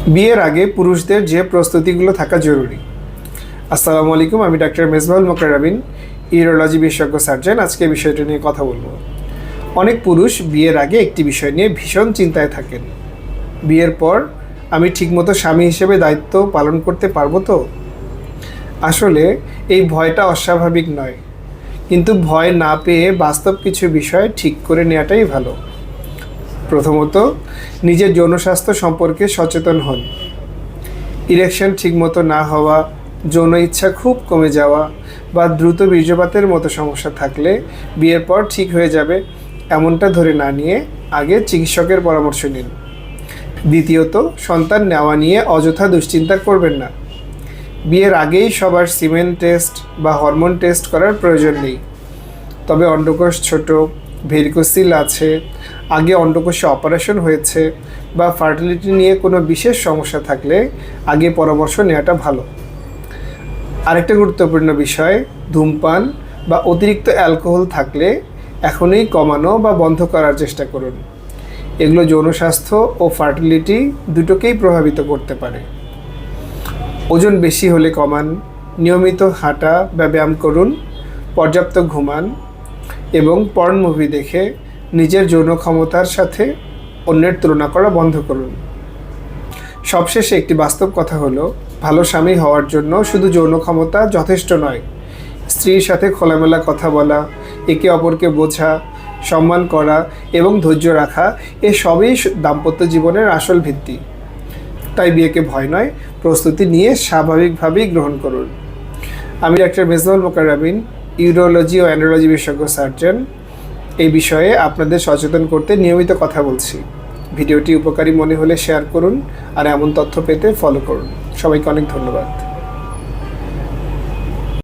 বিয়ের আগে পুরুষদের যে প্রস্তুতিগুলো থাকা জরুরি। আসসালামু আলাইকুম, আমি ডাক্তার মেজবাহুল মোকাররবিন, ইউরোলজি বিশেষজ্ঞ সার্জন। আজকে বিষয়টা নিয়ে কথা বলবো। অনেক পুরুষ বিয়ের আগে একটি বিষয় নিয়ে ভীষণ চিন্তায় থাকেন। বিয়ের পর আমি ঠিকমতো স্বামী হিসেবে দায়িত্ব পালন করতে পারবো তো? আসলে এই ভয়টা অস্বাভাবিক নয়, কিন্তু ভয় না পেয়ে বাস্তব কিছু বিষয় ঠিক করে নেওয়াটাই ভালো। প্রথমত, নিজের যৌন স্বাস্থ্য সম্পর্কে সচেতন হন। ইরেকশন ঠিকমতো না হওয়া, যৌন ইচ্ছা খুব কমে যাওয়া বা দ্রুত বীর্যপাতের মতো সমস্যা থাকলে বিয়ের পর ঠিক হয়ে যাবে এমনটা ধরে না নিয়ে আগে চিকিৎসকের পরামর্শ নিন। দ্বিতীয়ত, সন্তান নেওয়া নিয়ে অযথা দুশ্চিন্তা করবেন না। বিয়ের আগেই সবার সিমেন টেস্ট বা হরমোন টেস্ট করার প্রয়োজন নেই। তবে অন্ডকোষ ছোট, ভেরিকোসিল আছে, আগে অন্ডকোষে অপারেশন হয়েছে বা ফার্টিলিটি নিয়ে কোনো বিশেষ সমস্যা থাকলে আগে পরামর্শ নেওয়াটা ভালো। আরেকটা গুরুত্বপূর্ণ বিষয়, ধূমপান বা অতিরিক্ত অ্যালকোহল থাকলে এখনই কমানো বা বন্ধ করার চেষ্টা করুন। এগুলো যৌন স্বাস্থ্য ও ফার্টিলিটি দুটোকেই প্রভাবিত করতে পারে। ওজন বেশি হলে কমান, নিয়মিত হাঁটা বা ব্যায়াম করুন, পর্যাপ্ত ঘুমান এবং পর্ন মুভি দেখে নিজের যৌন ক্ষমতার সাথে অন্যের তুলনা করা বন্ধ করুন। সবশেষে একটি বাস্তব কথা হলো, ভালো স্বামী হওয়ার জন্য শুধু যৌন ক্ষমতা যথেষ্ট নয়। স্ত্রীর সাথে খোলামেলা কথা বলা, একে অপরকে বোঝা, সম্মান করা এবং ধৈর্য রাখা, সবই দাম্পত্য জীবনের আসল ভিত্তি। তাই বিয়েকে ভয় নয়, প্রস্তুতি নিয়ে স্বাভাবিকভাবেই গ্রহণ করুন। আমি ডাক্তার মেজবাহুল মোকাররবিন, ইউরোলজি ও অ্যান্ড্রোলজি বিশেষজ্ঞ সার্জন। এই বিষয়ে আপনাদের সচেতন করতে নিয়মিত কথা বলছি। ভিডিওটি উপকারী মনে হলে শেয়ার করুন আর এমন তথ্য পেতে ফলো করুন। সবাইকে অনেক ধন্যবাদ।